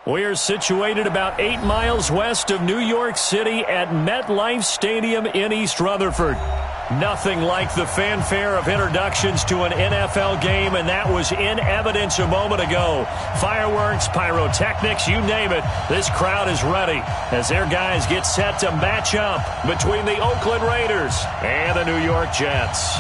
We are situated about 8 miles west of New York City at MetLife Stadium in East Rutherford. Nothing like the fanfare of introductions to an NFL game, and that was in evidence a moment ago. Fireworks, pyrotechnics, you name it. This crowd is ready as their guys get set to match up between the Oakland Raiders and the New York Jets.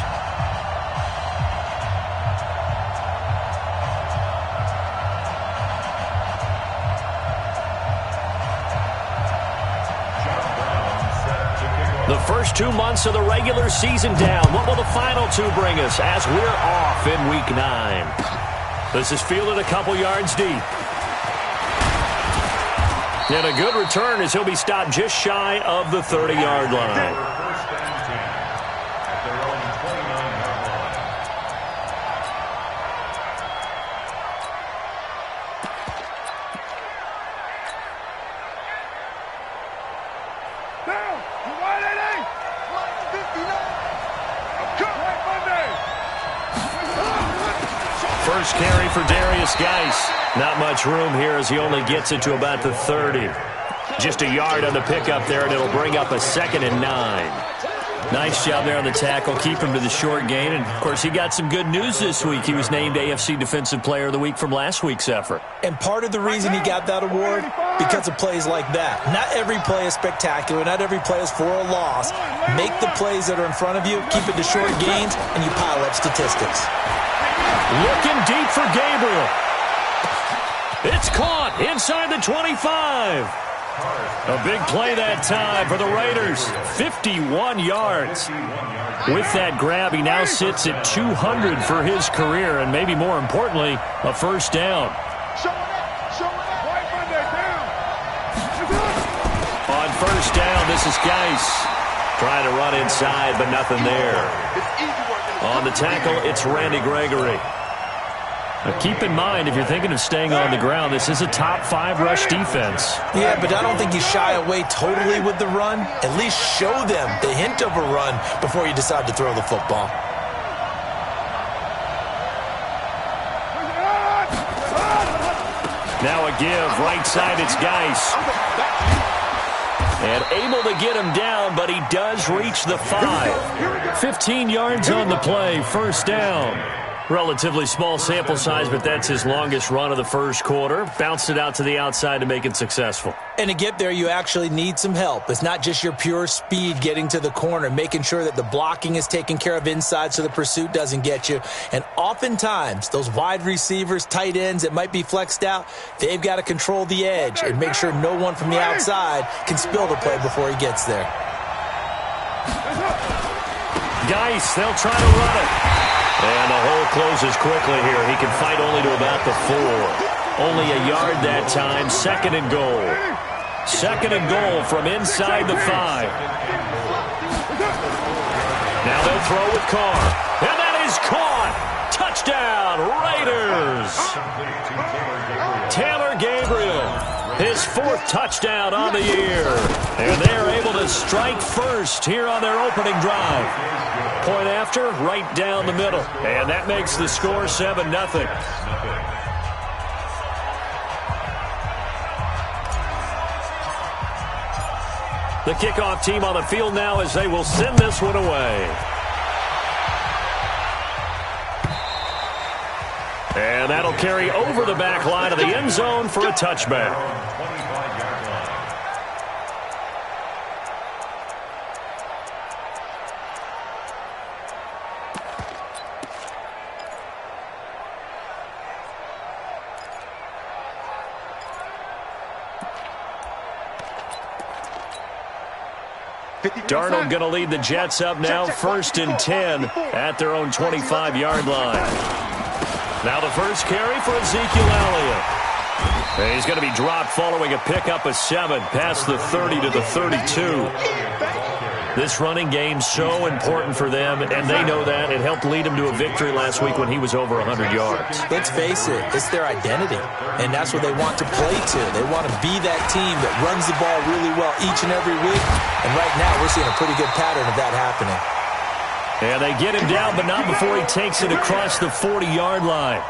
The first 2 months of the regular season down. What will the final two bring us as we're off in Week 9? This is fielded a couple yards deep. And a good return as he'll be stopped just shy of the 30-yard line. First carry for Darius Geis. Not much room here as he only gets it to about the 30. Just a yard on the pickup there, and it'll bring up a 2nd and 9. Nice job there on the tackle. Keep him to the short gain. And, of course, he got some good news this week. He was named AFC Defensive Player of the Week from last week's effort. And part of the reason he got that award, because of plays like that. Not every play is spectacular. Not every play is for a loss. Make the plays that are in front of you, keep it to short gains, and you pile up statistics. Looking deep for Gabriel. It's caught inside the 25. A big play that time for the Raiders. 51 yards. With that grab, he now sits at 200 for his career, and maybe more importantly, a first down. On first down, this is Geis. Trying to run inside, but nothing there. On the tackle, it's Randy Gregory. Now keep in mind, if you're thinking of staying on the ground, this is a top 5 rush defense. Yeah, but I don't think you shy away totally with the run. At least show them the hint of a run before you decide to throw the football. Now a give, right side, it's Geis. And able to get him down, but he does reach the 5. 15 yards on the play, first down. Relatively small sample size, but that's his longest run of the first quarter. Bounced it out to the outside to make it successful. And to get there, you actually need some help. It's not just your pure speed getting to the corner, making sure that the blocking is taken care of inside so the pursuit doesn't get you. And oftentimes, those wide receivers, tight ends that might be flexed out, they've got to control the edge and make sure no one from the outside can spill the play before he gets there. Geis, they'll try to run it. And the hole closes quickly here. He can fight only to about the 4. Only a yard that time. 2nd and goal. 2nd and goal from inside the 5. Now they'll throw with Carr. And that is caught. Touchdown, Raiders. Taylor Gabriel. His 4th touchdown on the year. And they're able to strike first here on their opening drive. Point after, right down the middle. And that makes the score 7-0. The kickoff team on the field now as they will send this one away. And that'll carry over the back line of the end zone for a touchback. Darnold going to lead the Jets up now, 1st and 10 at their own 25-yard line. Now the first carry for Ezekiel Elliott. And he's going to be dropped following a pickup of 7 past the 30 to the 32. This running game so important for them, and they know that. It helped lead them to a victory last week when he was over 100 yards. Let's face it, it's their identity, and that's what they want to play to. They want to be that team that runs the ball really well each and every week, and right now we're seeing a pretty good pattern of that happening. And they get him down, but not before he takes it across the 40-yard line.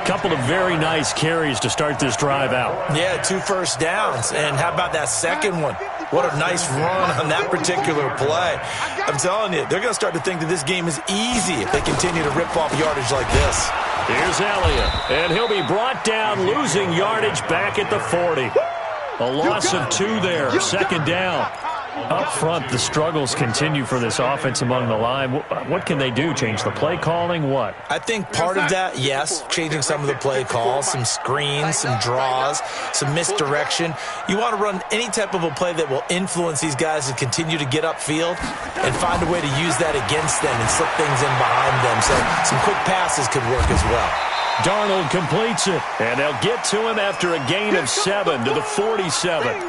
Couple of very nice carries to start this drive out. Yeah, 2 first downs. And how about that second one? What a nice run on that particular play. I'm telling you, they're going to start to think that this game is easy if they continue to rip off yardage like this. Here's Elliott, and he'll be brought down, losing yardage back at the 40. A loss of 2 there, second down. Up front, the struggles continue for this offense among the line. What can they do? Change the play calling? What? I think part of that, yes, changing some of the play calls, some screens, some draws, some misdirection. You want to run any type of a play that will influence these guys to continue to get upfield and find a way to use that against them and slip things in behind them. So some quick passes could work as well. Darnold completes it, and they'll get to him after a gain of 7 to the 47.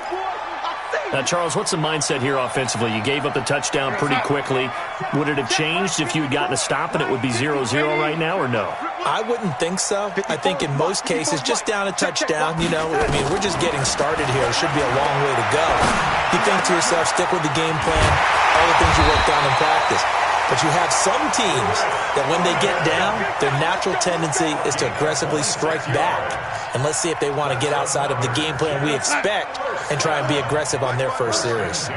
Now, Charles, what's the mindset here offensively? You gave up the touchdown pretty quickly. Would it have changed if you had gotten a stop and it would be 0-0 right now, or no? I wouldn't think so. I think in most cases, just down a touchdown, you know, I mean, we're just getting started here. It should be a long way to go. You think to yourself, stick with the game plan, all the things you worked on in practice. But you have some teams that when they get down, their natural tendency is to aggressively strike back. And let's see if they want to get outside of the game plan we expect and try and be aggressive on their first series.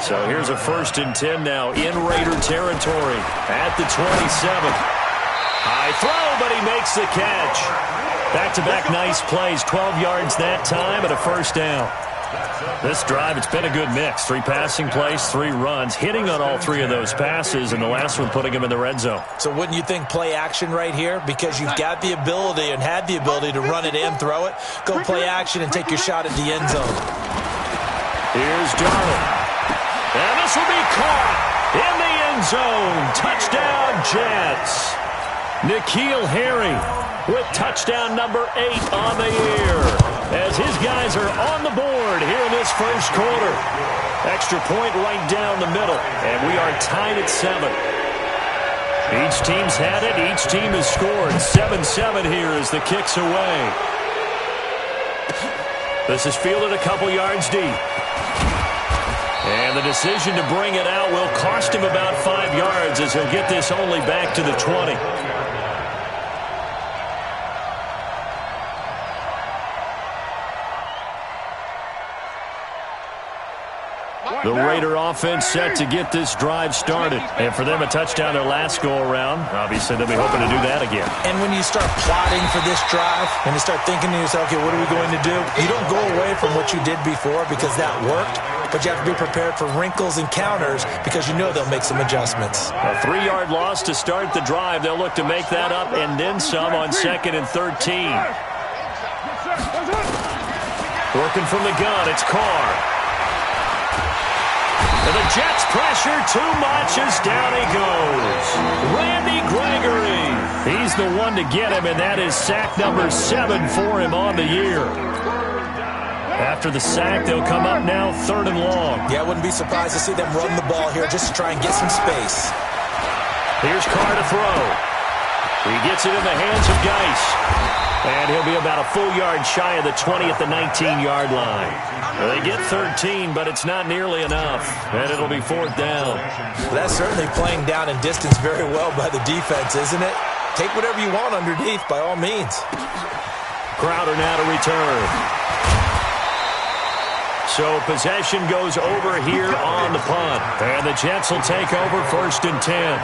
So here's a 1st and 10 now in Raider territory at the 27. High throw, but he makes the catch. Back-to-back nice plays, 12 yards that time and a 1st down. This drive, it's been a good mix. 3 passing plays, 3 runs, hitting on all 3 of those passes, and the last one putting him in the red zone. So wouldn't you think play action right here? Because you've got the ability and had the ability to run it and throw it. Go play action and take your shot at the end zone. Here's Darnold. And this will be caught in the end zone. Touchdown, Jets. N'Keal Harry with touchdown number 8 on the year, as his guys are on the board here in this first quarter. Extra point right down the middle, and we are tied at 7. Each team's had it. Each team has scored. 7-7 here as the kick's away. This is fielded a couple yards deep. And the decision to bring it out will cost him about 5 yards, as he'll get this only back to the 20. The Raider offense set to get this drive started. And for them, a touchdown their last go-around. Obviously, they'll be hoping to do that again. And when you start plotting for this drive, when you start thinking to yourself, okay, what are we going to do? You don't go away from what you did before because that worked, but you have to be prepared for wrinkles and counters because you know they'll make some adjustments. A 3-yard loss to start the drive. They'll look to make that up and then some on 2nd and 13. Working from the gun, it's Carr. And the Jets pressure too much as down he goes. Randy Gregory. He's the one to get him, and that is sack number 7 for him on the year. After the sack, they'll come up now 3rd and long. Yeah, I wouldn't be surprised to see them run the ball here just to try and get some space. Here's Carr to throw. He gets it in the hands of Geis. And he'll be about a full yard shy of the 20 at the 19-yard line. They get 13, but it's not nearly enough. And it'll be 4th down. Well, that's certainly playing down in distance very well by the defense, isn't it? Take whatever you want underneath, by all means. Crowder now to return. So possession goes over here on the punt. And the Jets will take over 1st and 10.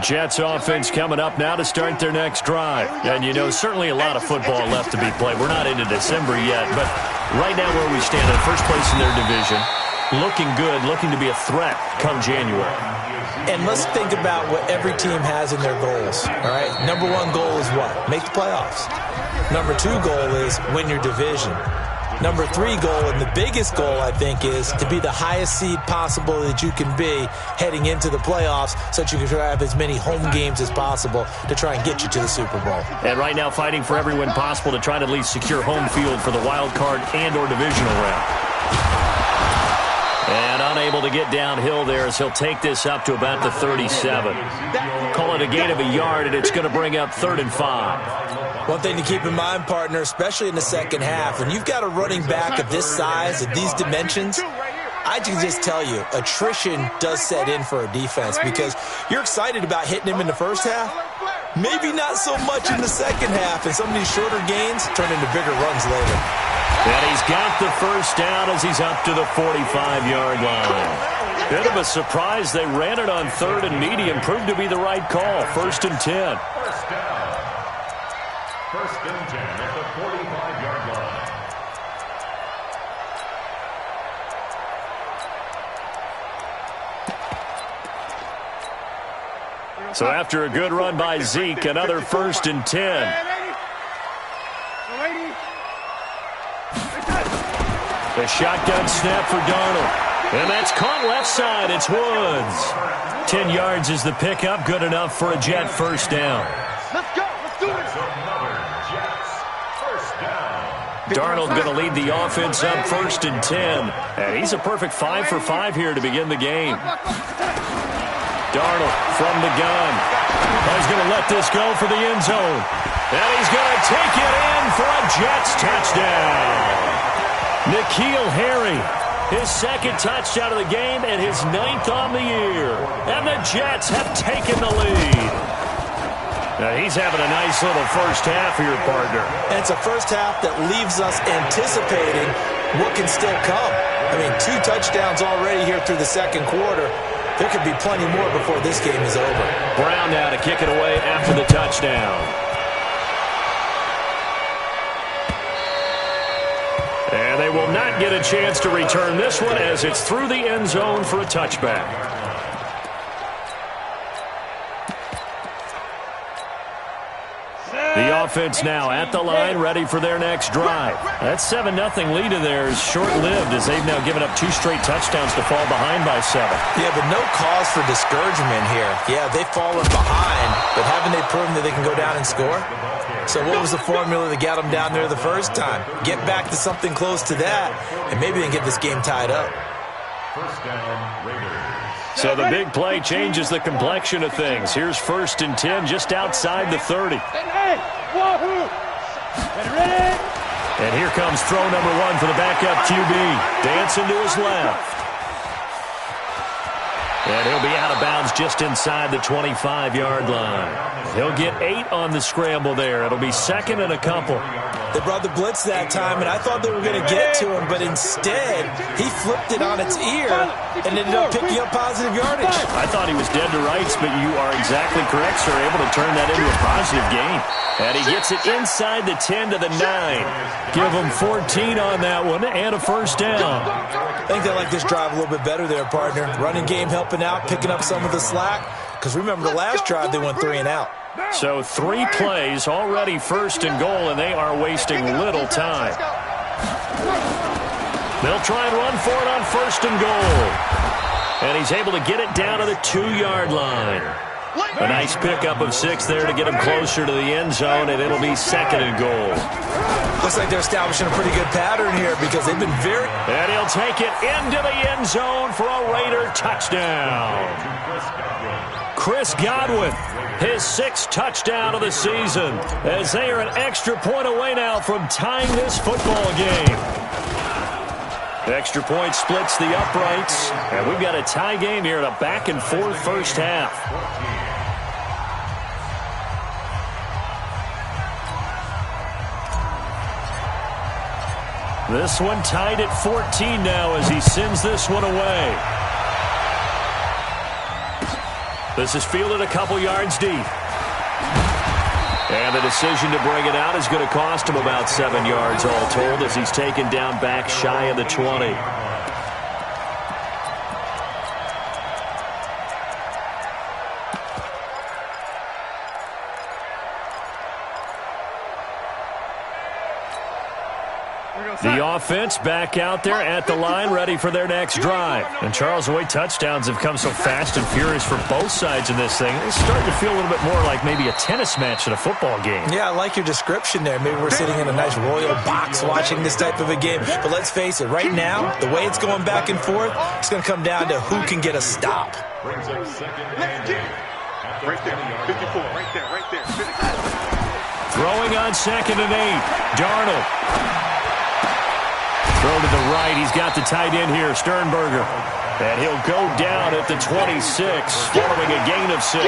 Jets offense coming up now to start their next drive. And, you know, certainly a lot of football left to be played. We're not into December yet, but right now where we stand in first place in their division, looking good, looking to be a threat come January. And let's think about what every team has in their goals, all right? Number 1 goal is what? Make the playoffs. Number 2 goal is win your division. Number 3 goal, and the biggest goal, I think, is to be the highest seed possible that you can be heading into the playoffs so that you can try to have as many home games as possible to try and get you to the Super Bowl. And right now fighting for every win possible to try to at least secure home field for the wild card and or divisional round. And unable to get downhill there as he'll take this up to about the 37. Call it a gain of a yard, and it's going to bring up 3rd and 5. One thing to keep in mind, partner, especially in the second half, when you've got a running back of this size, of these dimensions, I can just tell you, attrition does set in for a defense because you're excited about hitting him in the first half. Maybe not so much in the second half, and some of these shorter gains turn into bigger runs later. And he's got the first down as he's up to the 45-yard line. Bit of a surprise. They ran it on 3rd and medium. Proved to be the right call. 1st and 10. First and 10 at the 45-yard line. So after a good run by Zeke, another 1st and 10. The shotgun snap for Darnold. And that's caught left side. It's Woods. 10 yards is the pickup. Good enough for a Jet first down. Let's go. Let's do this. Another Jets first down. Darnold going to lead the offense up 1st and 10. And he's a perfect 5 for 5 here to begin the game. Darnold from the gun. He's going to let this go for the end zone. And he's going to take it in for a Jets touchdown. N'Keal Harry, his 2nd touchdown of the game and his 9th on the year. And the Jets have taken the lead. Now he's having a nice little first half here, partner. And it's a first half that leaves us anticipating what can still come. I mean, 2 touchdowns already here through the second quarter. There could be plenty more before this game is over. Brown now to kick it away after the touchdown. And they will not get a chance to return this one as it's through the end zone for a touchback. The offense now at the line, ready for their next drive. That 7-0 lead of theirs short-lived as they've now given up 2 straight touchdowns to fall behind by 7. Yeah, but no cause for discouragement here. Yeah, they've fallen behind, but haven't they proven that they can go down and score? So what was the formula that got them down there the first time? Get back to something close to that, and maybe they can get this game tied up. First down, Raiders. So the big play changes the complexion of things. Here's 1st and 10 just outside the 30. And here comes throw number 1 for the backup QB. Dancing to his left. And he'll be out of bounds just inside the 25-yard line. He'll get 8 on the scramble there. It'll be 2nd and a couple. They brought the blitz that time, and I thought they were going to get to him, but instead, he flipped it on its ear and ended up picking up positive yardage. I thought he was dead to rights, but you are exactly correct, sir. Able to turn that into a positive gain. And he gets it inside the 10 to the 9. Give him 14 on that one and a first down. I think they like this drive a little bit better there, partner. Running game helping out, picking up some of the slack. Because remember, the last drive, they went 3 and out. So 3 plays, already 1st and goal, and they are wasting little time. They'll try and run for it on 1st and goal. And he's able to get it down to the 2-yard line. A nice pickup of 6 there to get him closer to the end zone, and it'll be 2nd and goal. Looks like they're establishing a pretty good pattern here because they've been very... And he'll take it into the end zone for a Raider touchdown. Chris Godwin, his 6th touchdown of the season, as they are an extra point away now from tying this football game. Extra point splits the uprights, and we've got a tie game here in a back-and-forth first half. This one tied at 14 now as he sends this one away. This is fielded a couple yards deep. And the decision to bring it out is going to cost him about 7 yards all told as he's taken down back shy of the 20. The offense back out there at the line, ready for their next drive. And Charles, the way touchdowns have come so fast and furious for both sides in this thing, it's starting to feel a little bit more like maybe a tennis match in a football game. Yeah, I like your description there. Maybe we're sitting in a nice royal box watching this type of a game. But let's face it, right now, the way it's going back and forth, it's going to come down to who can get a stop. Brings up 2nd and 8. Right there, 54, right there, right there. 54. Throwing on 2nd and 8. Darnold. Throw to the right. He's got the tight end here, Sternberger. And he'll go down at the 26, following a gain of 6.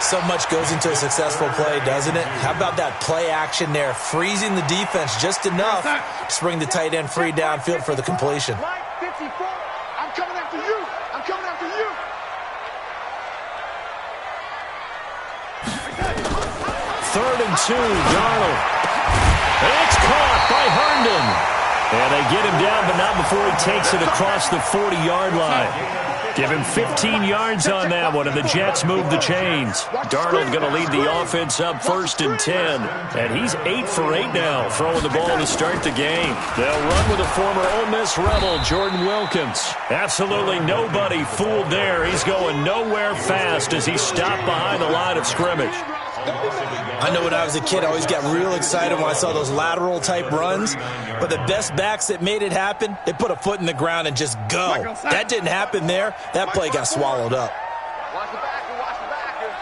So much goes into a successful play, doesn't it? How about that play action there, freezing the defense just enough to bring the tight end free downfield for the completion. Line 54, I'm coming after you. I'm coming after you. 3rd and 2, Darnold. It's caught by Herndon. And they get him down, but not before he takes it across the 40-yard line. Give him 15 yards on that one, and the Jets move the chains. Darnold going to lead the offense up 1st and 10. And he's 8 for 8 now, throwing the ball to start the game. They'll run with a former Ole Miss Rebel, Jordan Wilkins. Absolutely nobody fooled there. He's going nowhere fast as he stopped behind the line of scrimmage. I know when I was a kid, I always got real excited when I saw those lateral-type runs. But the best backs that made it happen, they put a foot in the ground and just go. That didn't happen there. That play got swallowed up. Watch the backer, watch the backer.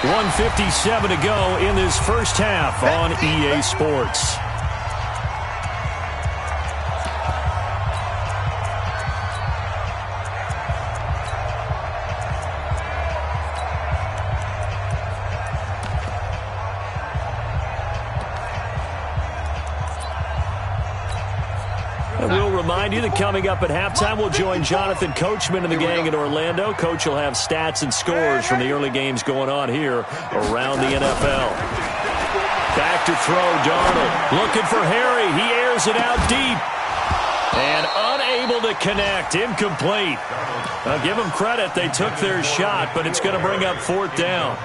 1:57 to go in this first half on EA Sports. We'll remind you that coming up at halftime, we'll join Jonathan Coachman and the gang in Orlando. Coach will have stats and scores from the early games going on here around the NFL. Back to throw, Darnold. Looking for Harry. He airs it out deep. And unable to connect. Incomplete. I'll give them credit. They took their shot, but it's going to bring up 4th down.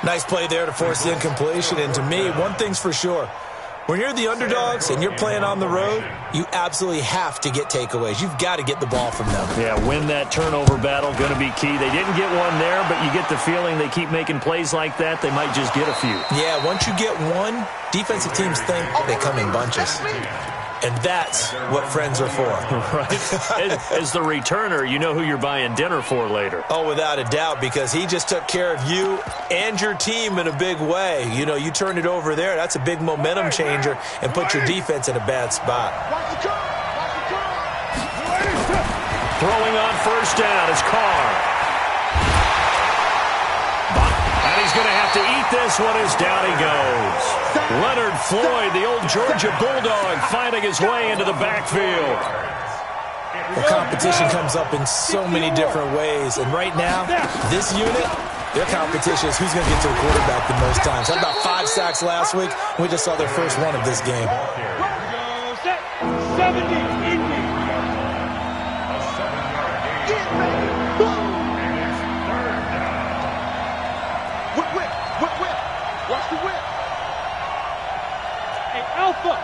Nice play there to force the incompletion. And to me, one thing's for sure. When you're the underdogs and you're playing on the road, you absolutely have to get takeaways. You've got to get the ball from them. Yeah, win that turnover battle, going to be key. They didn't get one there, but you get the feeling they keep making plays like that, they might just get a few. Yeah, once you get one, defensive teams think they come in bunches. And that's what friends are for. Right. As the returner, you know who you're buying dinner for later. Oh, without a doubt, because he just took care of you and your team in a big way. You know, you turn it over there, that's a big momentum changer and put your defense in a bad spot. Throwing on 1st down is Carr. And he's going to have to eat this one as down he goes. Leonard Floyd, the old Georgia Bulldog, finding his way into the backfield. Well, competition comes up in so many different ways. And right now, this unit, their competition is who's going to get to the quarterback the most times. Had about 5 sacks last week. We just saw their first one of this game. 70. Watch the whip. Hey, Alpha.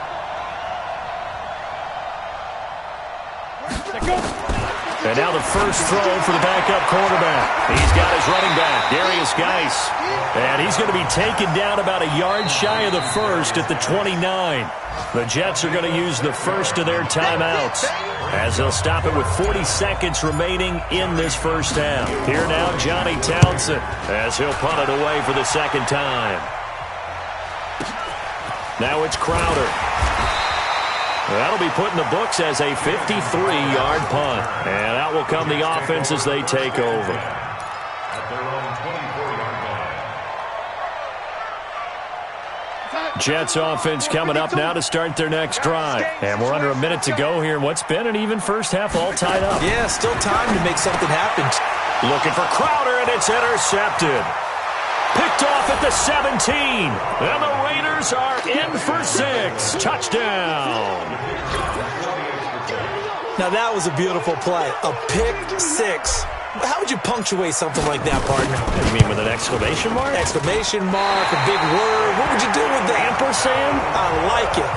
And now the first throw for the backup quarterback. He's got his running back, Darius Geis. And he's going to be taken down about a yard shy of the first at the 29. The Jets are going to use the first of their timeouts as they'll stop it with 40 seconds remaining in this first half. Here now, Johnny Townsend, as he'll punt it away for the second time. Now it's Crowder. That'll be put in the books as a 53-yard punt. And out will come the offense as they take over. Jets offense coming up now to start their next drive. And we're under a minute to go here in what's been an even first half, all tied up. Yeah, still time to make something happen. Looking for Crowder, and it's intercepted. Picked off at the 17. And the Raiders are in for 6. Touchdown. Now that was a beautiful play. A pick 6. How would you punctuate something like that, partner? You mean with an exclamation mark? Exclamation mark, a big word. What would you do with that? Ampersand? I like it.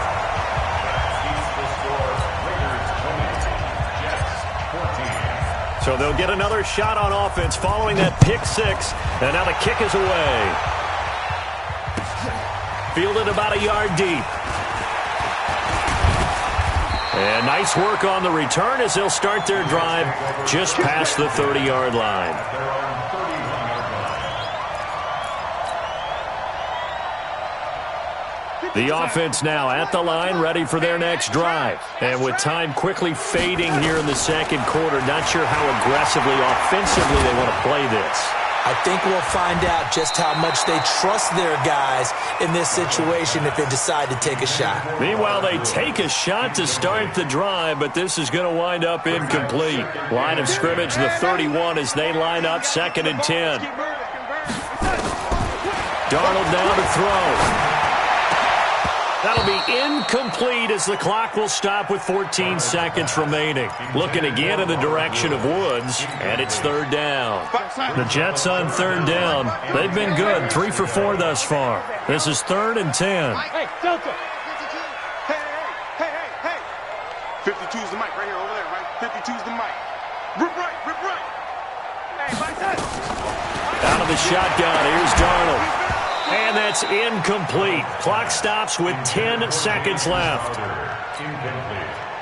So they'll get another shot on offense following that pick 6. And now the kick is away. Fielded about a yard deep. And nice work on the return as they'll start their drive just past the 30-yard line. The offense now at the line, ready for their next drive. And with time quickly fading here in the second quarter, not sure how aggressively, offensively they want to play this. I think we'll find out just how much they trust their guys in this situation if they decide to take a shot. Meanwhile, they take a shot to start the drive, but this is going to wind up incomplete. Line of scrimmage, the 31, as they line up 2nd and 10. Darnold now to throw. That'll be incomplete as the clock will stop with 14 seconds remaining. Looking again in the direction of Woods, and it's 3rd down. The Jets on 3rd down. They've been good, 3 for 4 thus far. This is 3rd and 10. Hey, Delta. Hey. 52's the mic right here, over there, right? 52's the mic. Rip right. Hey, out of the shotgun, here's Darnold. And that's incomplete. Clock stops with 10 seconds left.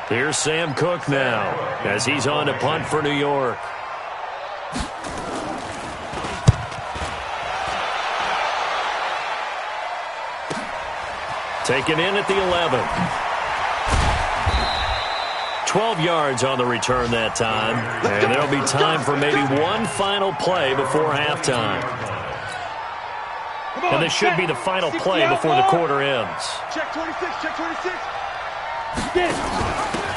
Here's Sam Cook now as he's on to punt for New York. Taken in at the 11. 12 yards on the return that time. And there'll be time for maybe one final play before halftime. And this should be the final play before the quarter ends. Check 26.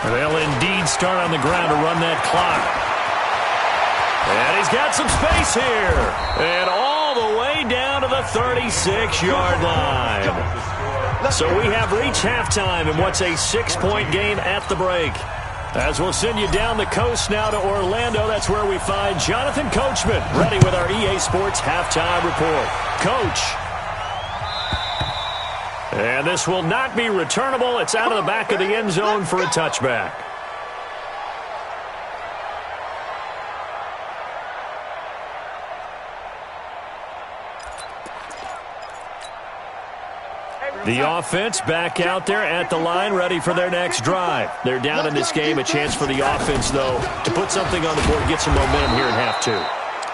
They'll indeed start on the ground to run that clock. And he's got some space here. And all the way down to the 36-yard line. So we have reached halftime in what's a 6-point game at the break. As we'll send you down the coast now to Orlando, that's where we find Jonathan Coachman, ready with our EA Sports Halftime Report. Coach. And this will not be returnable. It's out of the back of the end zone for a touchback. The offense back out there at the line, ready for their next drive. They're down in this game. A chance for the offense, though, to put something on the board, get some momentum here in half 2.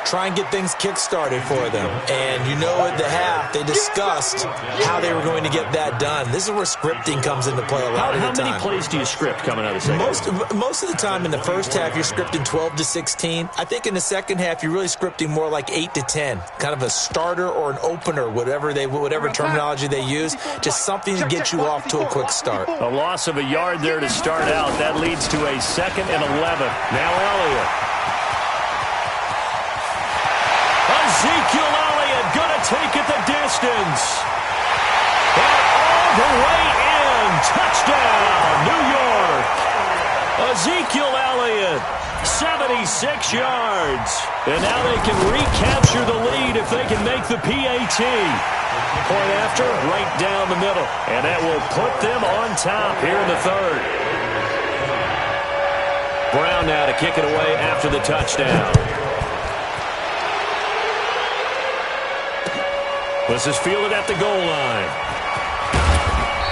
Try and get things kick-started for them. And you know at the half, they discussed how they were going to get that done. This is where scripting comes into play a lot of the time. How many plays do you script coming out of the second? Most of the time in the first half, you're scripting 12 to 16. I think in the second half, you're really scripting more like 8 to 10. Kind of a starter or an opener, whatever terminology they use. Just something to get you off to a quick start. A loss of a yard there to start out. That leads to a 2nd and 11. Now Elliott. Ezekiel Elliott going to take it the distance. And all the way in. Touchdown, New York. Ezekiel Elliott, 76 yards. And now they can recapture the lead if they can make the PAT. Point after, right down the middle. And that will put them on top here in the 3rd. Brown now to kick it away after the touchdown. This is fielded at the goal line.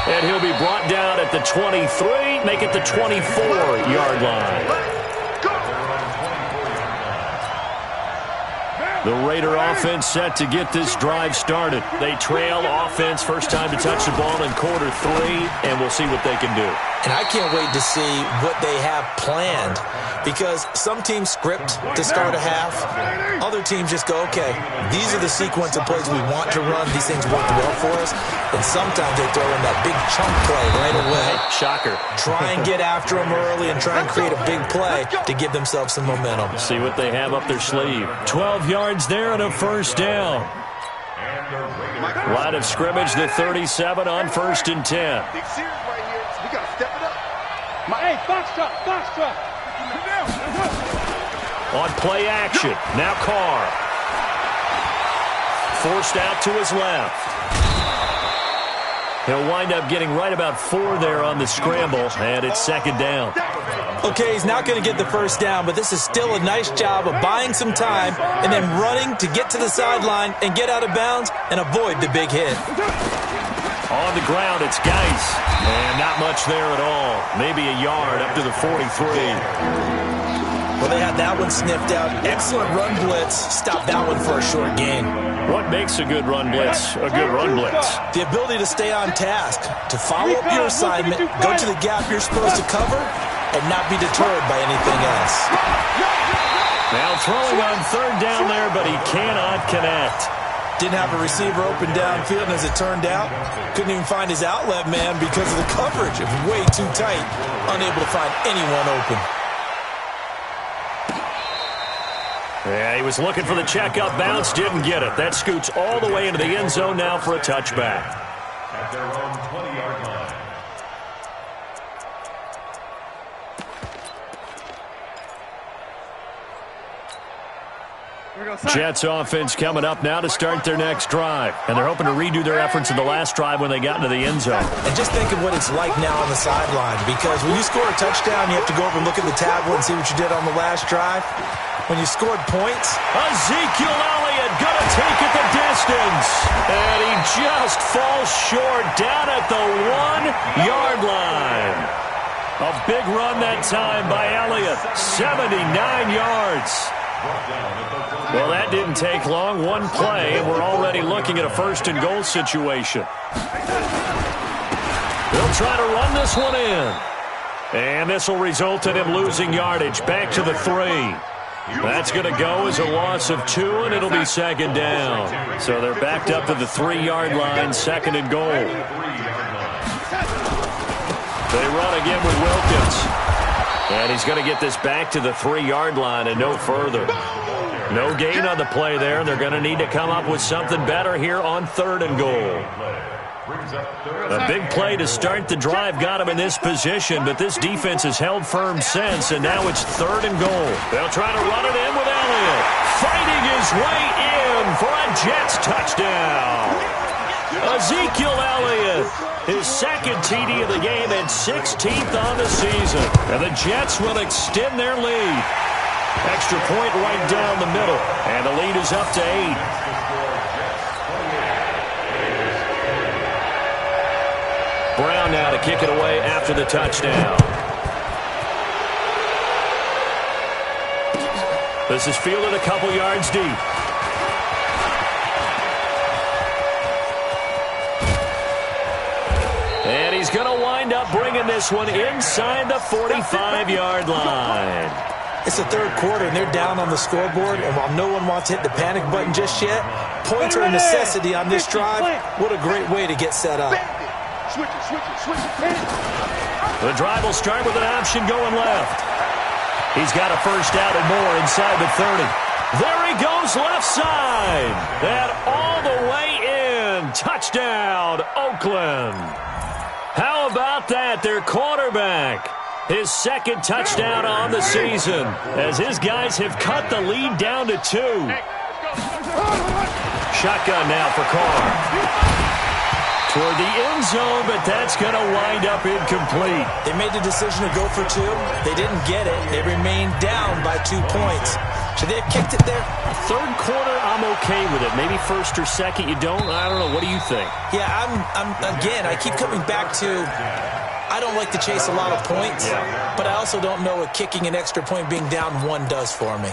And he'll be brought down at the 23, make it the 24-yard line. The Raider offense set to get this drive started. They trail offense, first time to touch the ball in quarter 3, and we'll see what they can do. And I can't wait to see what they have planned, because some teams script to start a half. Other teams just go, okay, these are the sequence of plays we want to run. These things work well for us. And sometimes they throw in that big chunk play right away. Shocker. Try and get after them early and try and create a big play to give themselves some momentum. See what they have up their sleeve. 12 yards there and a first down. Line of scrimmage, the 37 on 1st and 10. Hey, Foxtrot. On play action, now Carr. Forced out to his left. He'll wind up getting right about 4 there on the scramble, and it's 2nd down. Okay, he's not going to get the first down, but this is still a nice job of buying some time and then running to get to the sideline and get out of bounds and avoid the big hit. On the ground, it's Geis. And not much there at all. Maybe a yard up to the 43. Well, they had that one sniffed out. Excellent run blitz. Stop that one for a short gain. What makes a good run blitz a good run blitz? The ability to stay on task, to follow up your assignment, go to the gap you're supposed to cover, and not be deterred by anything else. Now throwing on third down there, but he cannot connect. Didn't have a receiver open downfield, and as it turned out, couldn't even find his outlet man because of the coverage. It was way too tight, unable to find anyone open. Yeah, he was looking for the checkup bounce, didn't get it. That scoots all the way into the end zone now for a touchback. At their own 20-yard line. Jets offense coming up now to start their next drive. And they're hoping to redo their efforts in the last drive when they got into the end zone. And just think of what it's like now on the sideline, because when you score a touchdown, you have to go over and look at the tablet and see what you did on the last drive. When you scored points, Ezekiel Elliott gonna take it the distance. And he just falls short down at the 1-yard line. A big run that time by Elliott. 79 yards. Well, that didn't take long. One play, and we're already looking at a first-and-goal situation. They'll try to run this one in. And this will result in him losing yardage. Back to the 3. That's going to go as a loss of 2, and it'll be second down. So they're backed up to the 3-yard line, second and goal. They run again with Wilkins. And he's going to get this back to the 3-yard line and no further. No gain on the play there, and they're going to need to come up with something better here on third and goal. A big play to start the drive got him in this position, but this defense has held firm since, and now it's third and goal. They'll try to run it in with Elliott. Fighting his way in for a Jets touchdown. Ezekiel Elliott, his second TD of the game and 16th on the season. And the Jets will extend their lead. Extra point right down the middle, and the lead is up to 8. Brown now to kick it away after the touchdown. This is fielded a couple yards deep. And he's going to wind up bringing this one inside the 45-yard line. It's the third quarter, and they're down on the scoreboard, and while no one wants to hit the panic button just yet, points are a necessity on this drive. What a great way to get set up. The drive will start with an option going left. He's got a first down and more inside the 30. There he goes left side. And all the way in. Touchdown, Oakland. How about that? Their quarterback. His second touchdown on the season as his guys have cut the lead down to 2. Shotgun now for Carr. Toward the end zone, but that's going to wind up incomplete. They made the decision to go for 2. They didn't get it. They remained down by 2 points. Should they have kicked it there? Third quarter, I'm okay with it. Maybe first or second, you don't. I don't know. What do you think? Yeah, again, I keep coming back to I don't like to chase a lot of points, but I also don't know what kicking an extra point being down 1 does for me.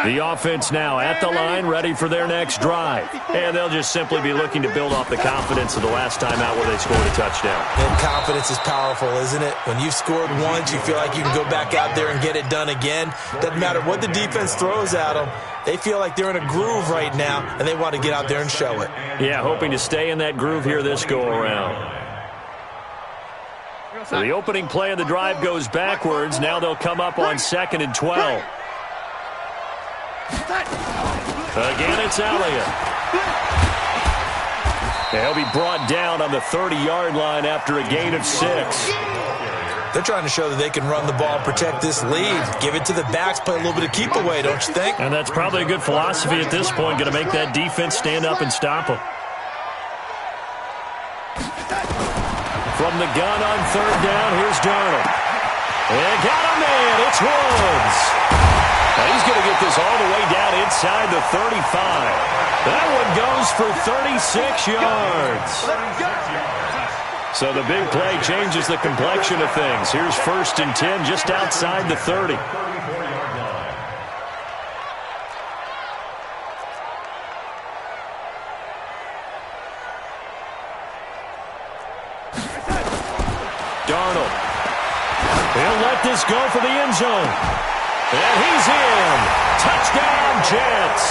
The offense now at the line, ready for their next drive. And they'll just simply be looking to build off the confidence of the last time out where they scored a touchdown. And confidence is powerful, isn't it? When you've scored once, you feel like you can go back out there and get it done again. Doesn't matter what the defense throws at them. They feel like they're in a groove right now, and they want to get out there and show it. Yeah, hoping to stay in that groove here this go-around. So the opening play of the drive goes backwards. Now they'll come up on 2nd and 12. Again, it's Elliott. He'll be brought down on the 30-yard line after a gain of 6. They're trying to show that they can run the ball and protect this lead. Give it to the backs, play a little bit of keep away, don't you think? And that's probably a good philosophy at this point, going to make that defense stand up and stop them. From the gun on third down, here's Darnold. And got a man, it's Woods. He's going to get this all the way down inside the 35. That one goes for 36 yards. So the big play changes the complexion of things. Here's 1st and 10 just outside the 30. Darnold. He'll let this go for the end zone. And he's in. Touchdown, Jets.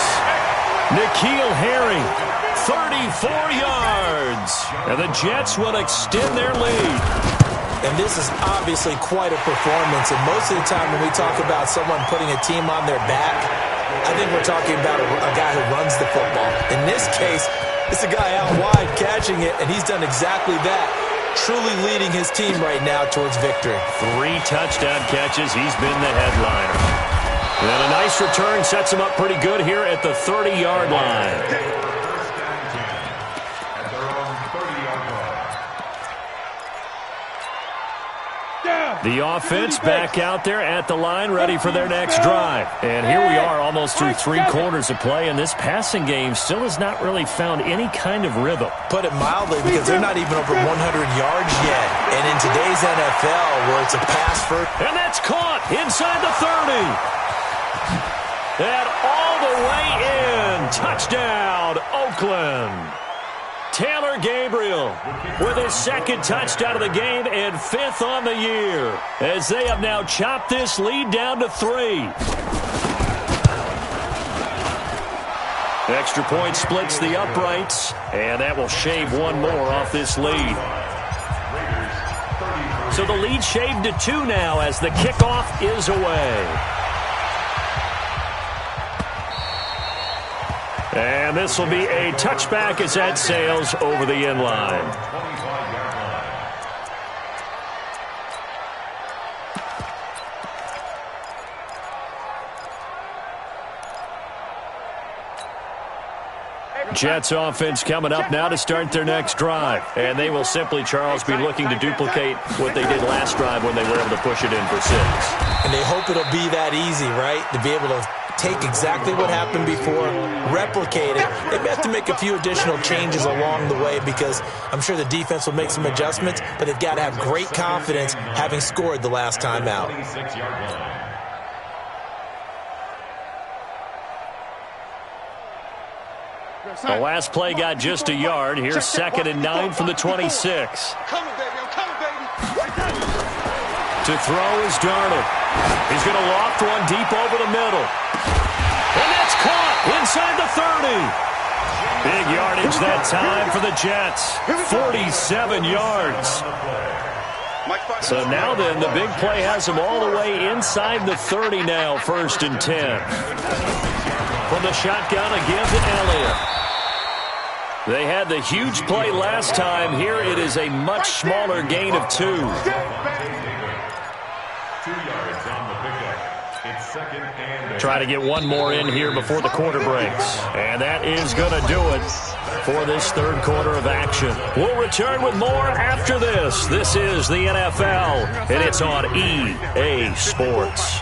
N'Keal Harry, 34 yards. And the Jets will extend their lead. And this is obviously quite a performance. And most of the time when we talk about someone putting a team on their back, I think we're talking about a guy who runs the football. In this case, it's a guy out wide catching it, and he's done exactly that. Truly leading his team right now towards victory. 3 touchdown catches. He's been the headliner. And a nice return sets him up pretty good here at the 30-yard line. The offense back out there at the line, ready for their next drive. And here we are almost through 3 quarters of play, and this passing game still has not really found any kind of rhythm. Put it mildly, because they're not even over 100 yards yet. And in today's NFL, where it's a pass first. And that's caught inside the 30. And all the way in. Touchdown, Oakland. Taylor Gabriel with his 2nd touchdown of the game and 5th on the year, as they have now chopped this lead down to 3. Extra point splits the uprights, and that will shave 1 more off this lead. So the lead shaved to 2 now as the kickoff is away. And this will be a touchback as that sails over the end line. Jets offense coming up now to start their next drive. And they will simply, Charles, be looking to duplicate what they did last drive when they were able to push it in for 6. And they hope it'll be that easy, right? To be able to take exactly what happened before, replicate it. They may have to make a few additional changes along the way because I'm sure the defense will make some adjustments, but they've got to have great confidence having scored the last time out. The last play got just a yard. Here's 2nd and 9 from the 26. To throw is Darnold. He's going to loft one deep over the middle. And that's caught inside the 30. Big yardage that time for the Jets. 47 yards. So now then, the big play has them all the way inside the 30 now, 1st and 10. From the shotgun again to Elliott. They had the huge play last time. Here it is a much smaller gain of 2. 2 yards on the pickup. It's 2nd and... Try to get 1 more in here before the quarter breaks. And that is going to do it for this 3rd quarter of action. We'll return with more after this. This is the NFL, and it's on EA Sports.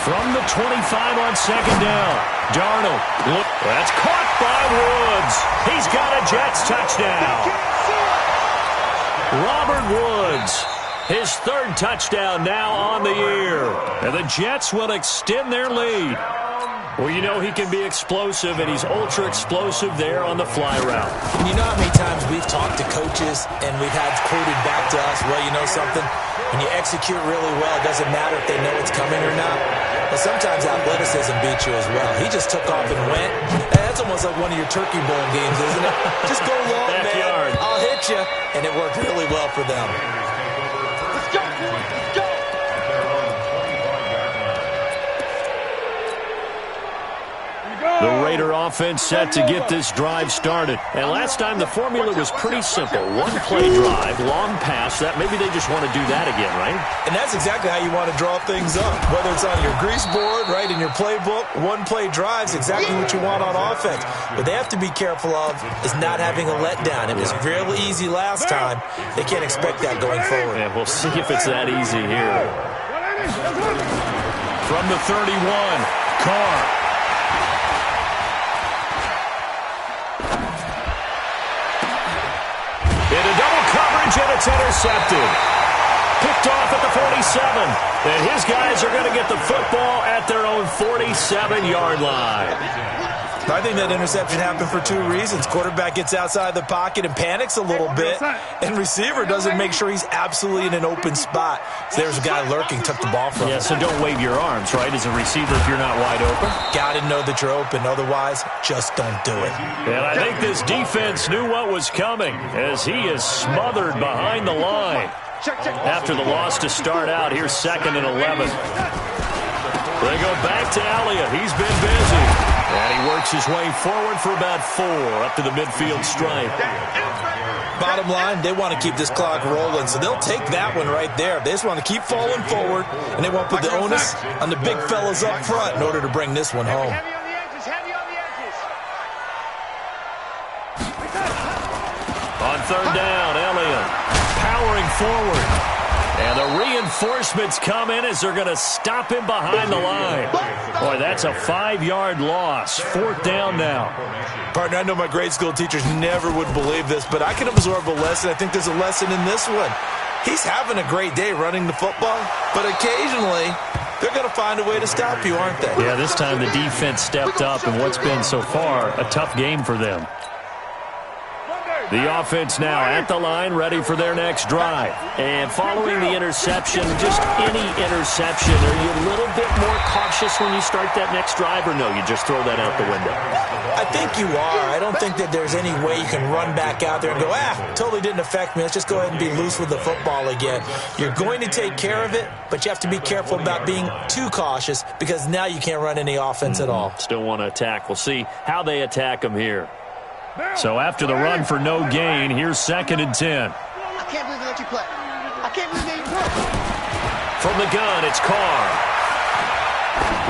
From the 25 on 2nd down. Darnold. Look, that's caught by Woods. He's got a Jets touchdown. Robert Woods, his 3rd touchdown now on the year. And the Jets will extend their lead. Well, you know he can be explosive, and he's ultra-explosive there on the fly route. You know how many times we've talked to coaches, and we've had quoted back to us, well, you know something? When you execute really well, it doesn't matter if they know it's coming or not. But sometimes athleticism beats you as well. He just took off and went. That's almost like one of your Turkey Bowl games, isn't it? Just go long, Backyard. man. I'll hit you. And it worked really well for them. Let's go, boys. Let's go. The Raider offense set to get this drive started. And last time the formula was pretty simple. 1 play drive, long pass. That maybe they just want to do that again, right? And that's exactly how you want to draw things up. Whether it's on your grease board, right, in your playbook, 1 play drive's exactly what you want on offense. What they have to be careful of is not having a letdown. It was real ezy last time. They can't expect that going forward. And we'll see if it's that easy here. From the 31, Carr. Into double coverage, and it's intercepted. Picked off at the 47. And his guys are going to get the football at their own 47-yard line. I think that interception happened for two reasons. Quarterback gets outside the pocket and panics a little bit, and receiver doesn't make sure he's absolutely in an open spot. So there's a guy lurking, took the ball from him. Yeah, so don't wave your arms, right, as a receiver if you're not wide open. Got to know that you're open. Otherwise, just don't do it. And I think this defense knew what was coming as he is smothered behind the line. After the loss to start out, here's 2nd and 11. They go back to Elliott. He's been busy. And he works his way forward for about 4 up to the midfield stripe. Bottom line, they want to keep this clock rolling, so they'll take that one right there. They just want to keep falling forward, and they won't put the onus on the big fellas up front in order to bring this one home. On 3rd down, Elliott powering forward. And the reinforcements come in as they're going to stop him behind the line. Boy, that's a 5-yard loss. 4th down now. Partner, I know my grade school teachers never would believe this, but I can absorb a lesson. I think there's a lesson in this one. He's having a great day running the football, but occasionally they're going to find a way to stop you, aren't they? Yeah, this time the defense stepped up in what's been so far a tough game for them. The offense now at the line, ready for their next drive. And following the interception, just any interception, are you a little bit more cautious when you start that next drive, or no, you just throw that out the window? I think you are. I don't think that there's any way you can run back out there and go, totally didn't affect me. Let's just go ahead and be loose with the football again. You're going to take care of it, but you have to be careful about being too cautious because now you can't run any offense at all. Still want to attack. We'll see how they attack them here. So after the run for no gain, here's 2nd and 10. I can't believe they let you play. I can't believe they let you play. From the gun, it's Carr.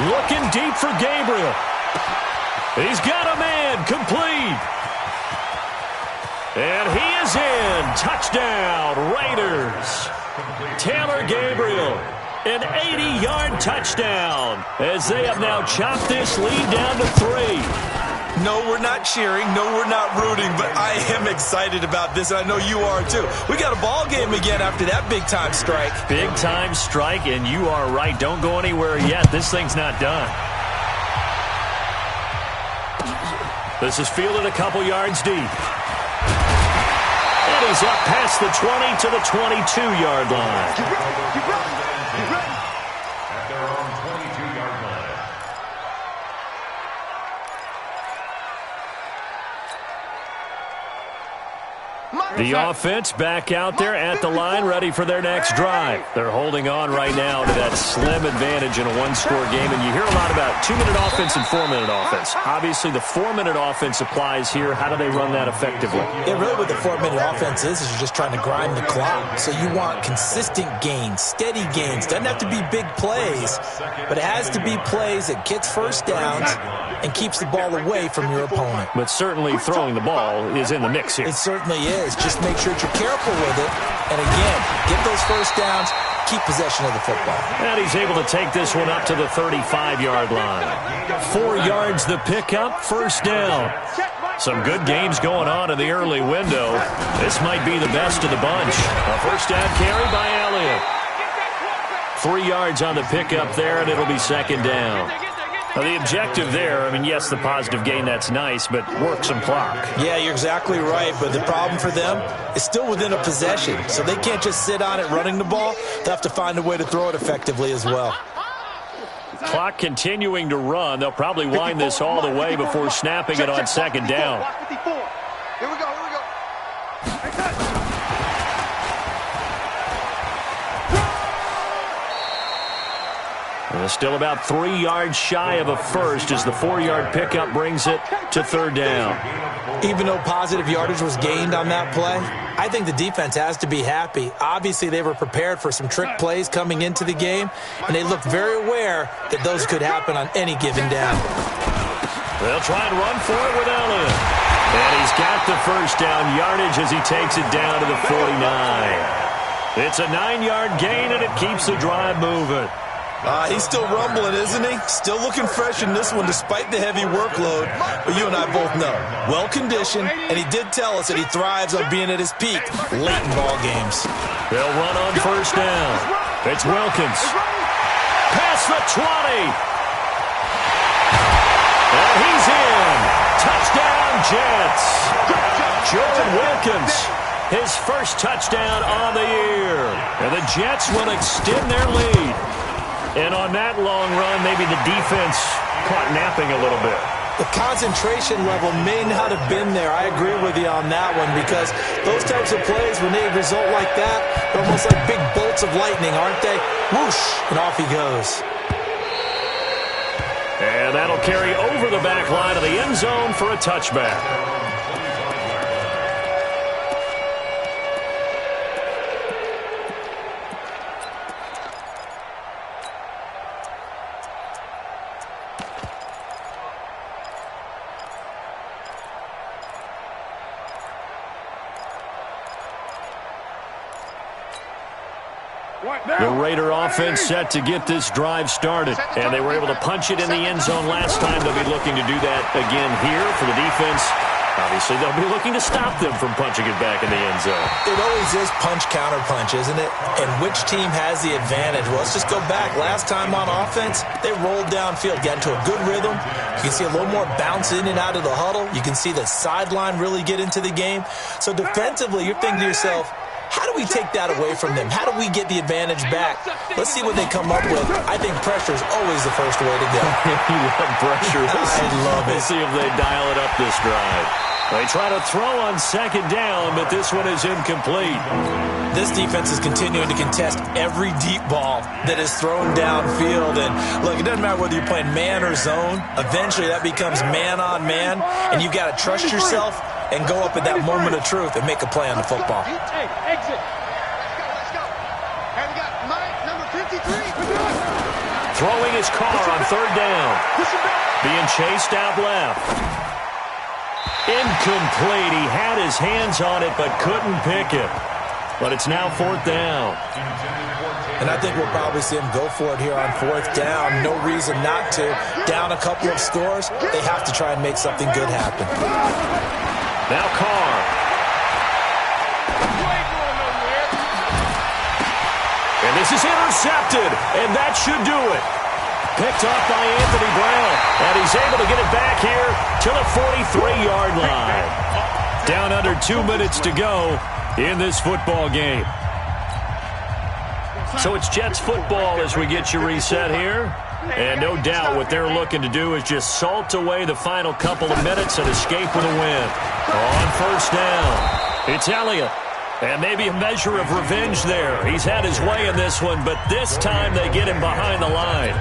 Looking deep for Gabriel. He's got a man, complete. And he is in. Touchdown, Raiders. Taylor Gabriel, an 80-yard touchdown as they have now chopped this lead down to 3. No, we're not cheering. No, we're not rooting, but I am excited about this, and I know you are too. We got a ball game again after that big-time strike. Big-time strike, and you are right. Don't go anywhere yet. This thing's not done. This is fielded a couple yards deep. And he's up past the 20 to the 22-yard line. At their own 22-yard line. The offense back out there at the line, ready for their next drive. They're holding on right now to that slim advantage in a one-score game, and you hear a lot about 2-minute offense and 4-minute offense. Obviously, the 4-minute offense applies here. How do they run that effectively? Yeah, really what the 4-minute offense is you're just trying to grind the clock. So you want consistent gains, steady gains. Doesn't have to be big plays, but it has to be plays that gets first downs and keeps the ball away from your opponent. But certainly throwing the ball is in the mix here. It certainly is. Just make sure that you're careful with it. And again, get those first downs, keep possession of the football. And he's able to take this one up to the 35-yard line. 4 yards the pickup, first down. Some good games going on in the early window. This might be the best of the bunch. A first down carry by Elliott. 3 yards on the pickup there, and it'll be 2nd down. Now, the objective there, I mean, yes, the positive gain, that's nice, but work some clock. Yeah, you're exactly right, but the problem for them is still within a possession, so they can't just sit on it running the ball. They'll have to find a way to throw it effectively as well. Clock continuing to run. They'll probably wind this all the way before snapping it on 2nd down. Here we go. Still about 3 yards shy of a first as the 4-yard pickup brings it to 3rd down. Even though positive yardage was gained on that play, I think the defense has to be happy. Obviously, they were prepared for some trick plays coming into the game, and they looked very aware that those could happen on any given down. They'll try and run for it with Elliott. And he's got the first down yardage as he takes it down to the 49. It's a 9-yard gain, and it keeps the drive moving. He's still rumbling, isn't he? Still looking fresh in this one despite the heavy workload. But you and I both know, well-conditioned, and he did tell us that he thrives on being at his peak late in ball games. They'll run on first down. It's Wilkins. Past the 20. And he's in. Touchdown, Jets. Jordan Wilkins, his first touchdown on the year. And the Jets will extend their lead. And on that long run, maybe the defense caught napping a little bit. The concentration level may not have been there. I agree with you on that one because those types of plays, when they result like that, they're almost like big bolts of lightning, aren't they? Whoosh, and off he goes. And that'll carry over the back line of the end zone for a touchback. The Raider offense set to get this drive started, and they were able to punch it in the end zone last time. They'll be looking to do that again here for the defense. Obviously, they'll be looking to stop them from punching it back in the end zone. It always is punch-counter-punch, isn't it? And which team has the advantage? Well, let's just go back. Last time on offense, they rolled downfield, got into a good rhythm. You can see a little more bounce in and out of the huddle. You can see the sideline really get into the game. So defensively, you're thinking to yourself, how do we take that away from them? How do we get the advantage back? Let's see what they come up with. I think pressure is always the first way to go. You love pressure. I love it. We'll see if they dial it up this drive. They try to throw on second down, but this one is incomplete. This defense is continuing to contest every deep ball that is thrown downfield. And look, it doesn't matter whether you're playing man or zone. Eventually that becomes man on man, and you've got to trust yourself and go up at that moment of truth and make a play on the football. Hey, exit. Let's go. And we got Mike, number 53. Throwing his car on third down. Being chased out left. Incomplete. He had his hands on it but couldn't pick it. But it's now fourth down. And I think we'll probably see him go for it here on fourth down. No reason not to. Down a couple of scores, they have to try and make something good happen. Now Carr. And this is intercepted, and that should do it. Picked off by Anthony Brown, and he's able to get it back here to the 43-yard line. Down under 2 minutes to go in this football game. So it's Jets football as we get you reset here. And no doubt what they're looking to do is just salt away the final couple of minutes and escape with a win. On first down, it's Elliott. And maybe a measure of revenge there. He's had his way in this one, but this time they get him behind the line.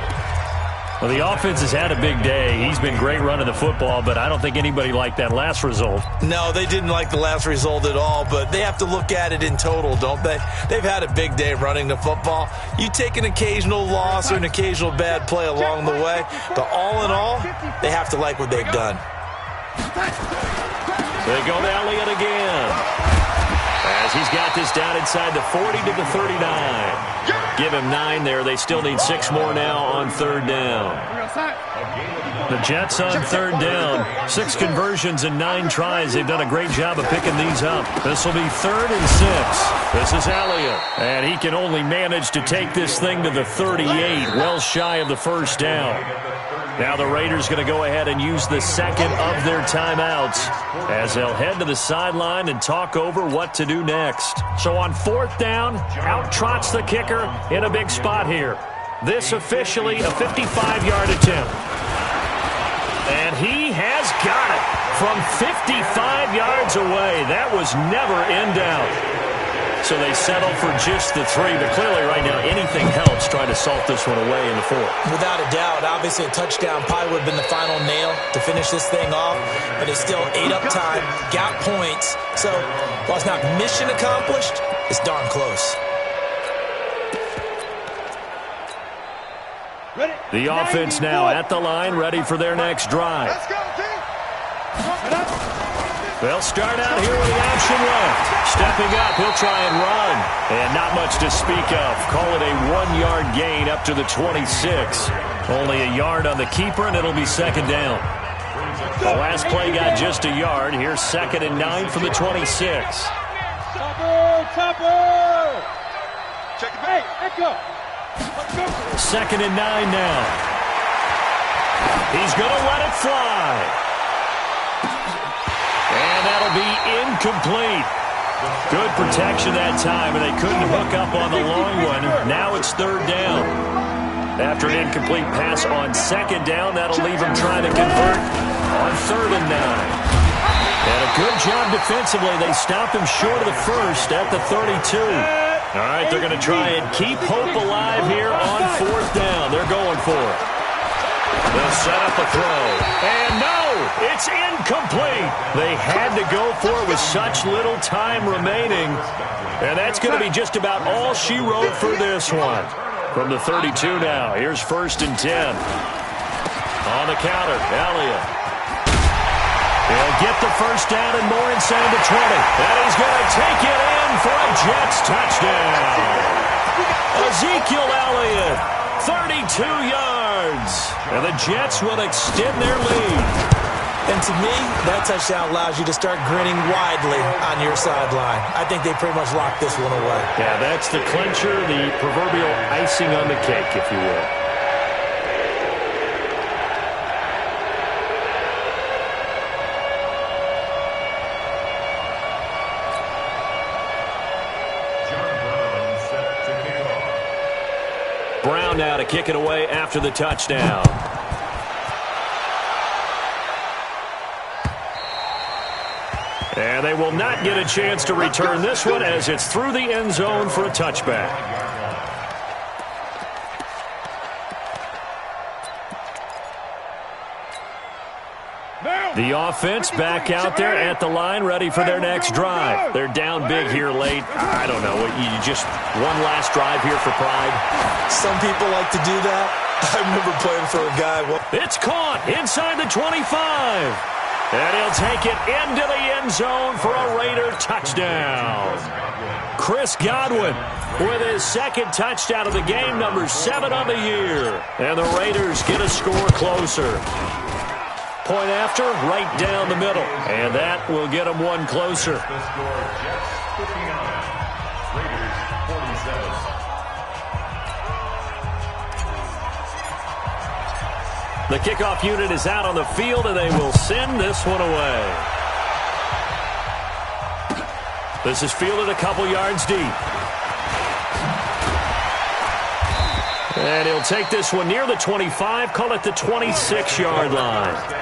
Well, the offense has had a big day. He's been great running the football, but I don't think anybody liked that last result. No, they didn't like the last result at all, but they have to look at it in total, don't they? They've had a big day running the football. You take an occasional loss or an occasional bad play along the way, but all in all, they have to like what they've done. They go to Elliott again. As he's got this down inside the 40 to the 39. Give him 9 there. They still need 6 more now on third down. The Jets on third down. 6 conversions and 9 tries. They've done a great job of picking these up. This will be 3rd and 6. This is Elliott. And he can only manage to take this thing to the 38. Well shy of the first down. Now the Raiders going to go ahead and use the second of their timeouts as they'll head to the sideline and talk over what to do next. So on fourth down, out trots the kicker in a big spot here. This officially a 55-yard attempt. And he has got it from 55 yards away. That was never in doubt. So they settle for just the 3, but clearly right now anything helps trying to salt this one away in the 4th. Without a doubt, obviously a touchdown probably would have been the final nail to finish this thing off, but it's still ate up time, got points. So while it's not mission accomplished, it's darn close. The offense now at the line, ready for their next drive. Let's go, team. They'll start out here with the option left. Stepping up, he'll try and run. And not much to speak of. Call it a 1-yard gain up to the 26. Only a yard on the keeper, and it'll be second down. The last play got just a yard. Here's 2nd and 9 from the 26. Topper! Check it back. Echo. 2nd and 9 now. He's going to let it fly. And that'll be incomplete. Good protection that time, and they couldn't hook up on the long one. Now it's 3rd down. After an incomplete pass on 2nd down, that'll leave them trying to convert on 3rd and 9. And a good job defensively. They stopped him short of the first at the 32. All right, they're going to try and keep hope alive here on 4th down. They're going for it. They'll set up a throw. And no, it's incomplete. They had to go for it with such little time remaining. And that's going to be just about all she wrote for this one. From the 32 now, here's 1st and 10. On the counter, Elliott. He'll get the first down and more inside the 20. And he's going to take it in for a Jets touchdown. Ezekiel Elliott, 32 yards. And the Jets will extend their lead. And to me, that touchdown allows you to start grinning widely on your sideline. I think they pretty much locked this one away. Yeah, that's the clincher, the proverbial icing on the cake, if you will. Brown now to kick it away after the touchdown. And they will not get a chance to return this one as it's through the end zone for a touchback. The offense back out there at the line, ready for their next drive. They're down big here late. I don't know. You just one last drive here for pride. Some people like to do that. I remember playing for a guy. It's caught inside the 25. And he'll take it into the end zone for a Raider touchdown. Chris Godwin with his 2nd touchdown of the game, number 7 on the year. And the Raiders get a score closer. Point after, right down the middle. And that will get them one closer. The score, Jets 59, Raiders 47. The kickoff unit is out on the field, and they will send this one away. This is fielded a couple yards deep. And he'll take this one near the 25, call it the 26-yard line.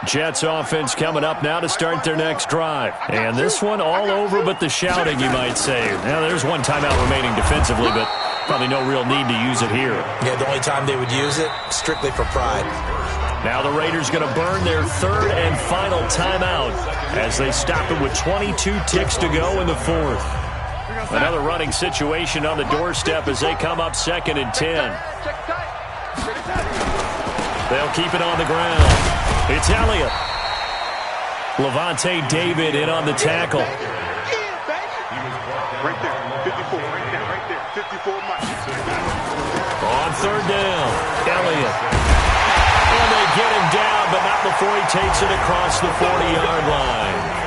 Jets offense coming up now to start their next drive. And this one all over but the shouting, you might say. Now, there's one timeout remaining defensively, but probably no real need to use it here. Yeah, the only time they would use it, strictly for pride. Now the Raiders going to burn their 3rd and final timeout as they stop it with 22 ticks to go in the 4th. Another running situation on the doorstep as they come up 2nd and 10. They'll keep it on the ground. It's Elliott. Levante David in on the tackle. Right there, 54, right there, 54 Mike. On 3rd down, Elliott. And they get him down, but not before he takes it across the 40-yard line.